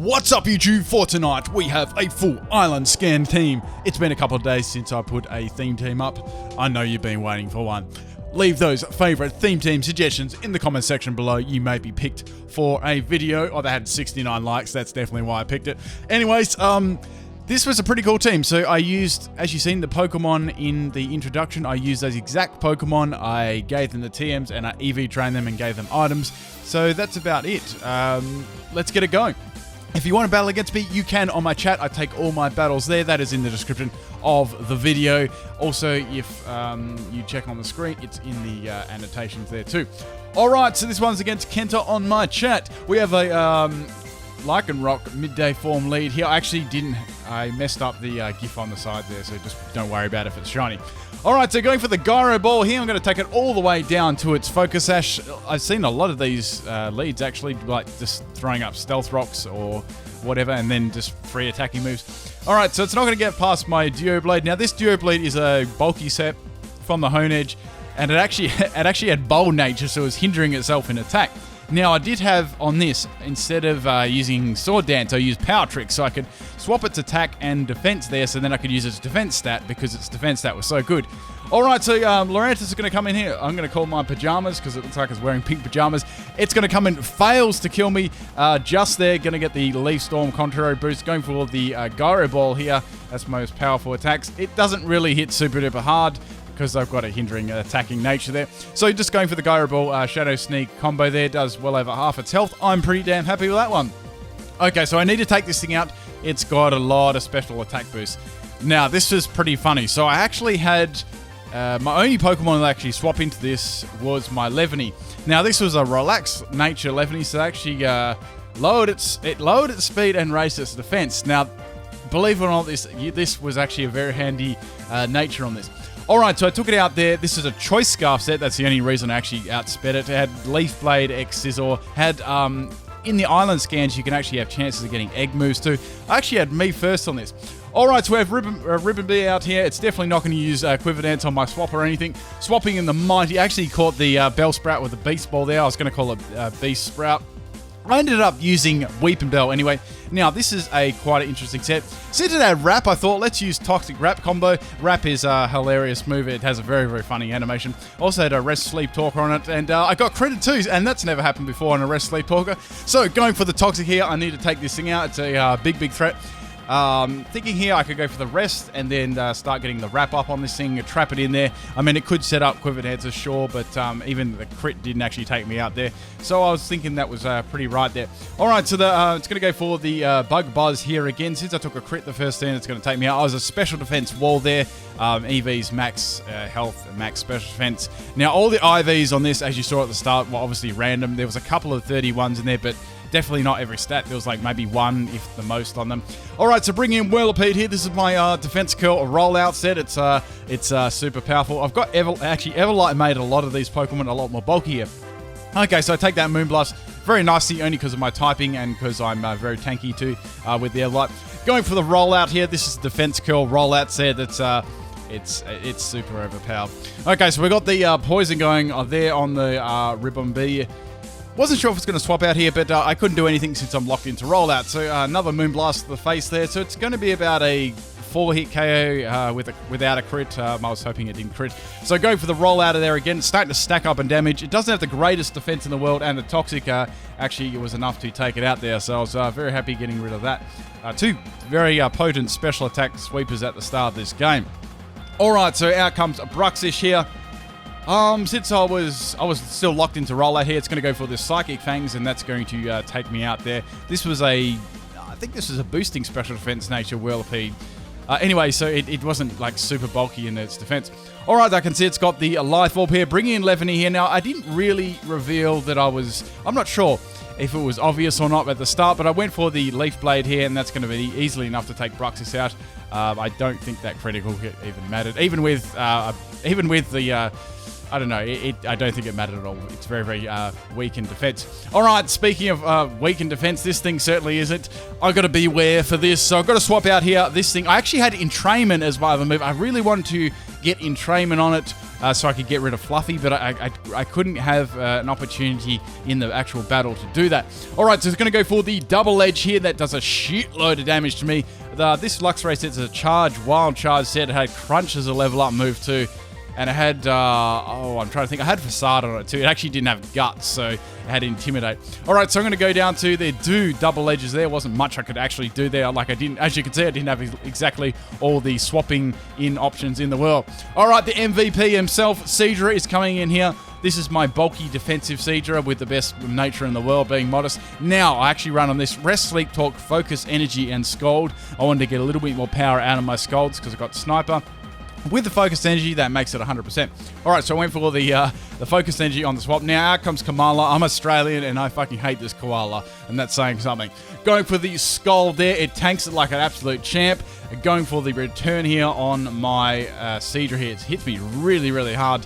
What's up YouTube? For tonight we have a full island scan team. It's been a couple of days since I put a theme team up. I know you've been waiting for one. Leave those favourite theme team suggestions in the comment section below. You may be picked for a video. Oh, they had 69 likes. That's definitely why I picked it. Anyways, this was a pretty cool team. So I used, as you've seen, the Pokemon in the introduction. I used those exact Pokemon. I gave them the TMs and I EV trained them and gave them items. So that's about it. Let's get it going. If you want to battle against me, you can on my chat. I take all my battles there. That is in the description of the video. Also, if you check on the screen, it's in the annotations there too. Alright, so this one's against Kenta on my chat. We have a Lycanroc midday form lead here. I messed up the GIF on the side there, so just don't worry about it if it's shiny. Alright, so going for the Gyro Ball here, I'm going to take it all the way down to its Focus Sash. I've seen a lot of these leads actually, like just throwing up Stealth Rocks or whatever, and then just free attacking moves. Alright, so it's not going to get past my Duo Blade. Now, this Duo Blade is a bulky set from the Hone Edge, and it actually had bold nature, so it was hindering itself in attack. Now, I did have on this, instead of using Sword Dance, I used Power Trick, so I could swap its attack and defense there, so then I could use its defense stat, because its defense stat was so good. Alright, so Lorantis is going to come in here. I'm going to call my pajamas, because it looks like it's wearing pink pajamas. It's going to come in, fails to kill me, just there, going to get the Leaf Storm Contrary boost, going for the Gyro Ball here. That's my most powerful attacks. It doesn't really hit super duper hard, because I've got a hindering attacking nature there. So just going for the Gyro Ball Shadow Sneak combo there, does well over half its health. I'm pretty damn happy with that one. Okay, so I need to take this thing out. It's got a lot of special attack boosts. Now, this is pretty funny. So I actually had, my only Pokemon that actually swap into this was my Levany. Now, this was a relaxed nature Levany, so actually lowered its speed and raised its defense. Now, believe it or not, this was actually a very handy nature on this. Alright, so I took it out there. This is a Choice Scarf set. That's the only reason I actually outsped it. It had Leaf Blade, X Scizor. Had, in the island scans, you can actually have chances of getting egg moves too. I actually had me first on this. Alright, so we have Ribbon Bee out here. It's definitely not going to use Quiver Dance on my swap or anything. Swapping in the Mighty. I actually caught the Bellsprout with the Beast Ball there. I was going to call it Beast Sprout. I ended up using Weeping Bell anyway. Now, this is quite an interesting set. Since it had Wrap, I thought, let's use Toxic Wrap combo. Wrap is a hilarious move. It has a very, very funny animation. Also had a Rest Sleep Talker on it, and I got credit too, and that's never happened before on a Rest Sleep Talker. So, going for the Toxic here, I need to take this thing out. It's a big, big threat. Thinking here I could go for the rest and then start getting the wrap up on this thing, trap it in there. I mean, it could set up Quiver Dancer, sure, but even the crit didn't actually take me out there. So I was thinking that was pretty right there. Alright, so it's going to go for the Bug Buzz here again. Since I took a crit the first turn, it's going to take me out. I was a special defense wall there. EV's max health, max special defense. Now, all the IVs on this, as you saw at the start, were obviously random. There was a couple of 31s in there, but definitely not every stat. There was like maybe one, if the most, on them. Alright, so bringing in Whirlipede here. This is my Defense Curl rollout set. It's super powerful. I've got Everlight made a lot of these Pokemon a lot more bulkier. Okay, so I take that Moonblast very nicely, only because of my typing and because I'm very tanky too with the Everlight. Going for the rollout here. This is Defense Curl rollout set. It's super overpowered. Okay, so we got the poison going there on the Ribbon Bee. Wasn't sure if it's going to swap out here, but I couldn't do anything since I'm locked into rollout. So another Moonblast to the face there. So it's going to be about a 4-hit KO without a crit. I was hoping it didn't crit. So going for the rollout of there again. It's starting to stack up in damage. It doesn't have the greatest defense in the world, and the Toxic actually was enough to take it out there. So I was very happy getting rid of that. Two very potent special attack sweepers at the start of this game. Alright, so out comes Bruxish here. Since I was still locked into rollout here, it's going to go for this Psychic Fangs, and that's going to take me out there. This was I think this was a boosting special defense nature Whirlipede. Anyway, so it wasn't like super bulky in its defense. Alright, I can see it's got the Life Orb here, bringing in Levany here. Now, I didn't really reveal that I'm not sure if it was obvious or not at the start, but I went for the Leaf Blade here, and that's going to be easily enough to take Bruxish out. I don't think that critical hit even mattered. Even with the I don't know. I don't think it mattered at all. It's very, very weak in defense. All right, speaking of weak in defense, this thing certainly isn't. I've got to beware for this, so I've got to swap out here this thing. I actually had entrainment as my other move. I really wanted to get entrainment on it so I could get rid of Fluffy, but I couldn't have an opportunity in the actual battle to do that. All right, so it's going to go for the double edge here. That does a shitload of damage to me. This Luxray set is a charge, wild charge set. It had Crunch as a level up move too. And it had, I'm trying to think. I had Facade on it too. It actually didn't have Guts, so it had Intimidate. All right, so I'm going to go down to the double edges there. Wasn't much I could actually do there. Like I didn't, as you can see, I didn't have exactly all the swapping in options in the world. All right, the MVP himself, Seadra, is coming in here. This is my bulky defensive Seadra with the best nature in the world, being modest. Now, I actually run on this Rest, Sleep, Talk, Focus, Energy, and Scold. I wanted to get a little bit more power out of my Scolds because I got Sniper. With the Focused Energy, that makes it 100%. All right, so I went for the Focused Energy on the swap. Now, out comes Kamala. I'm Australian, and I fucking hate this koala, and that's saying something. Going for the Skull there. It tanks it like an absolute champ. Going for the return here on my Seadra here. It hits me really, really hard.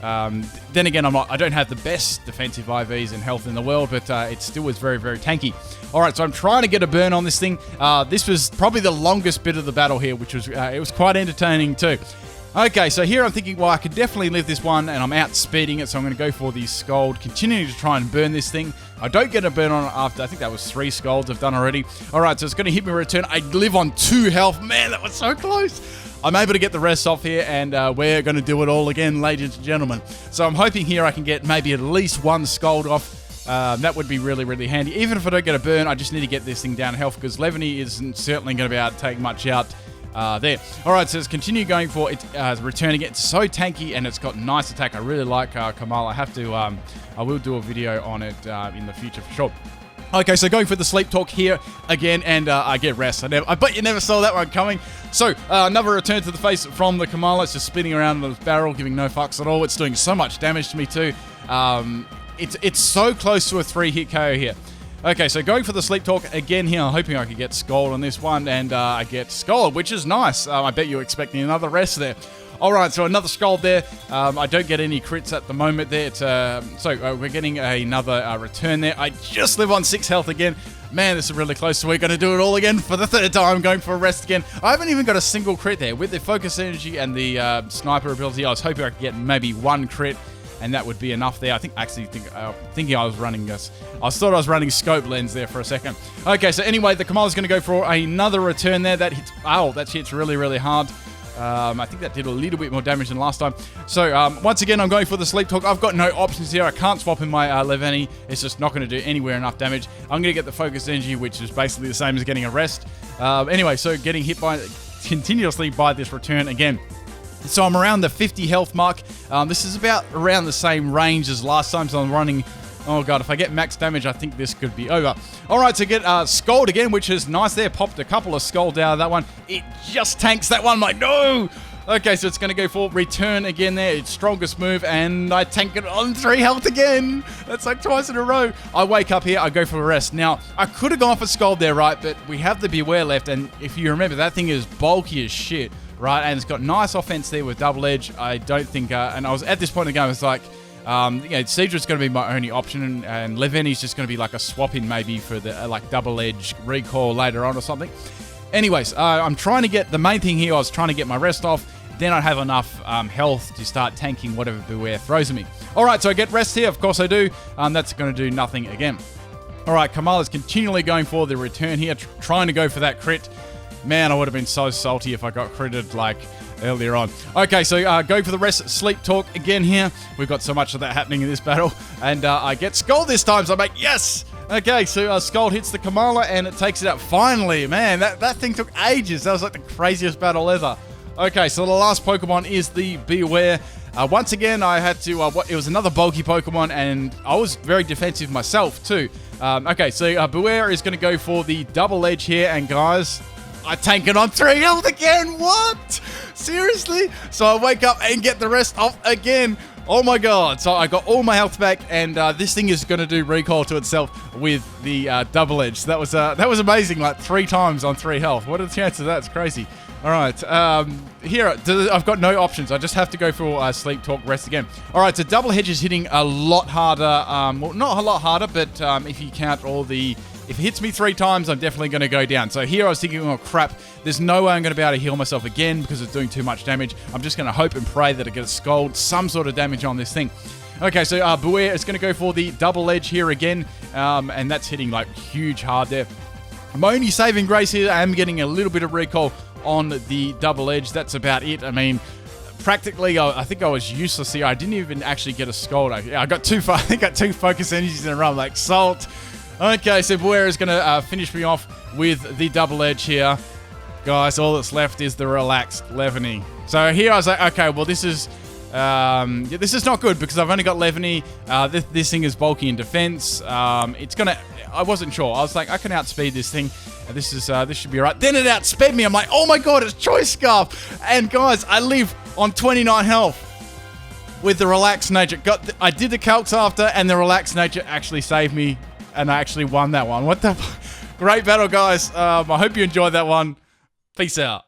Then again, I don't have the best defensive IVs and health in the world, but it still was very, very tanky. All right, so I'm trying to get a burn on this thing. This was probably the longest bit of the battle here, which was it was quite entertaining too. Okay, so here I'm thinking, well, I could definitely live this one, and I'm outspeeding it, so I'm going to go for the Scold, continuing to try and burn this thing. I don't get a burn on it after, I think that was 3 Scolds I've done already. All right, so it's going to hit me return. I live on 2 health. Man, that was so close. I'm able to get the rest off here, and we're going to do it all again, ladies and gentlemen. So I'm hoping here I can get maybe at least 1 Scold off. That would be really, really handy. Even if I don't get a burn, I just need to get this thing down in health, because Levany isn't certainly going to be able to take much out there. All right, so let's continue going for it. Returning it. It's so tanky, and it's got nice attack. I really like Kamal. I will do a video on it in the future for sure. Okay, so going for the Sleep Talk here again, and I get rest. I bet you never saw that one coming. So, another return to the face from the Kamala. It's just spinning around in the barrel, giving no fucks at all. It's doing so much damage to me too. It's so close to a 3-hit KO here. Okay, so going for the Sleep Talk again here. I'm hoping I could get Scold on this one, and I get Scold, which is nice. I bet you're expecting another rest there. All right, so another Scold there. I don't get any crits at the moment there. So we're getting another return there. I just live on 6 health again. Man, this is really close, so we're going to do it all again for the 3rd time, going for a rest again. I haven't even got a single crit there. With the Focus Energy and the Sniper ability, I was hoping I could get maybe 1 crit, and that would be enough there. Thinking I was running this. I thought I was running Scope Lens there for a second. Okay, so anyway, the Kamala's going to go for another return there. That hits really, really hard. I think that did a little bit more damage than last time. So, once again, I'm going for the Sleep Talk. I've got no options here. I can't swap in my Levany. It's just not going to do anywhere enough damage. I'm going to get the Focus Energy, which is basically the same as getting a rest. Anyway, so getting hit continuously by this return again. So I'm around the 50 health mark. This is about around the same range as last time, so I'm running... Oh god, if I get max damage, I think this could be over. Alright, so get Scold again, which is nice there. Popped a couple of Scold out of that one. It just tanks that one. I'm like, no! Okay, so it's going to go for return again there. Its strongest move, and I tank it on 3 health again. That's like twice in a row. I wake up here, I go for a rest. Now, I could have gone for Scold there, right? But we have the Beware left, and if you remember, that thing is bulky as shit, right? And it's got nice offense there with double edge. I don't think, and I was at this point in the game, it's like, Seadra's going to be my only option, and Levany's just going to be like a swap-in maybe for the like double-edge recall later on or something. Anyways, I'm trying to get, the main thing here, I was trying to get my rest off, then I'd have enough health to start tanking whatever Beware throws at me. Alright, so I get rest here, of course I do. That's going to do nothing again. Alright, Kamala's continually going for the return here, trying to go for that crit. Man, I would have been so salty if I got critted like earlier on. Okay, so go for the rest. Sleep Talk again here. We've got so much of that happening in this battle. And I get Scold this time, so I'm like, yes! Okay, so Scold hits the Kamala and it takes it out. Finally, man, that thing took ages. That was like the craziest battle ever. Okay, so the last Pokemon is the Beware. Once again, I had to, it was another bulky Pokemon, and I was very defensive myself too. Okay, so Beware is going to go for the double edge here, and guys, I tank it on 3 health again. What? Seriously? So I wake up and get the rest off again. Oh my god. So I got all my health back, and this thing is going to do recall to itself with the double edge. So that was amazing, like 3 times on 3 health. What are the chances of that? It's crazy. All right, here, I've got no options. I just have to go for sleep, talk, rest again. All right, so double hedge is hitting a lot harder. Well, not a lot harder, but if you count all the... If it hits me 3 times, I'm definitely going to go down. So here I was thinking, oh crap, there's no way I'm going to be able to heal myself again because it's doing too much damage. I'm just going to hope and pray that I get a Scold, some sort of damage on this thing. Okay, so Buer is going to go for the double edge here again, and that's hitting like huge hard there. My only saving grace here, I am getting a little bit of recall on the double edge. That's about it. I mean, practically, I think I was useless here. I didn't even actually get a Scold. I got two focus energies in a row. I'm like, salt. Okay, so Buer is going to finish me off with the double edge here. Guys, all that's left is the relaxed Levany. So here I was like, okay, well, this is not good because I've only got Levany. This thing is bulky in defense. It's going to... I wasn't sure. I was like, I can outspeed this thing. This should be all right. Then it outsped me. I'm like, oh my god, it's Choice Scarf. And guys, I live on 29 health with the relaxed nature. I did the calcs after, and the relaxed nature actually saved me. And I actually won that one. What the... Great battle, guys. I hope you enjoyed that one. Peace out.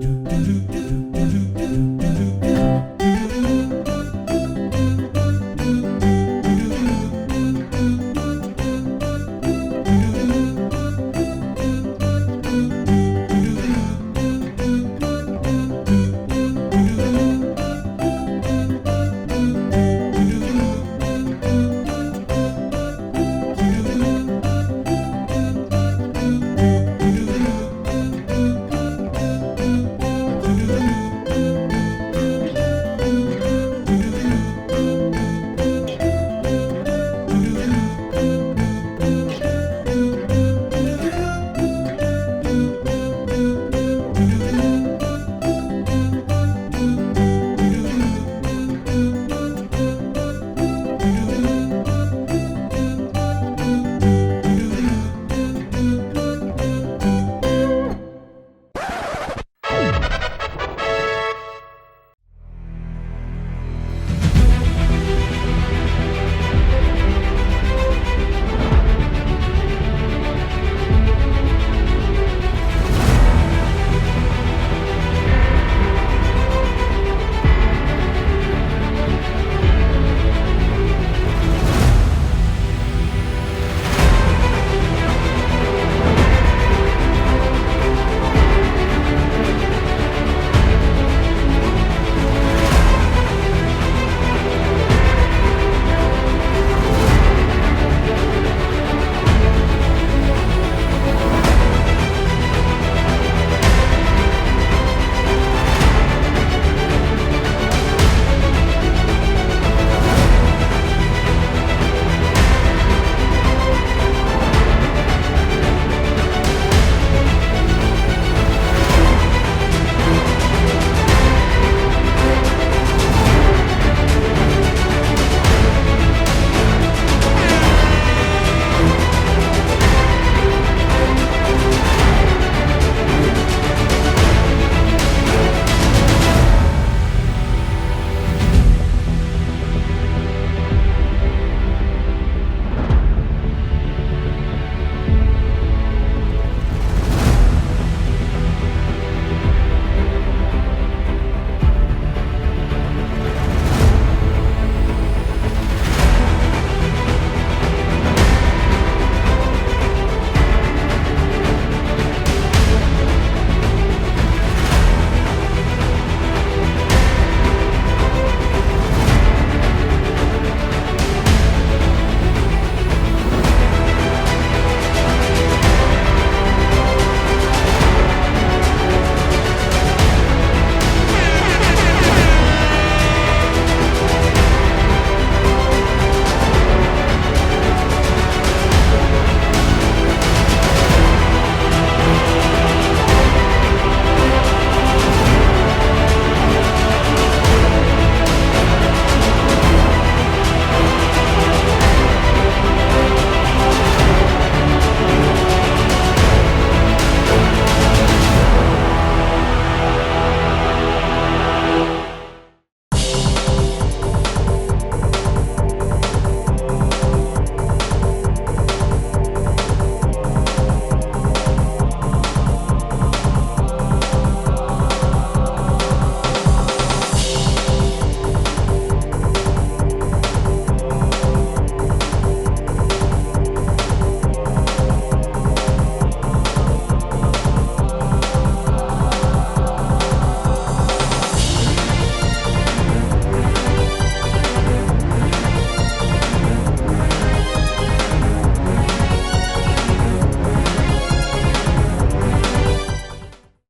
do do do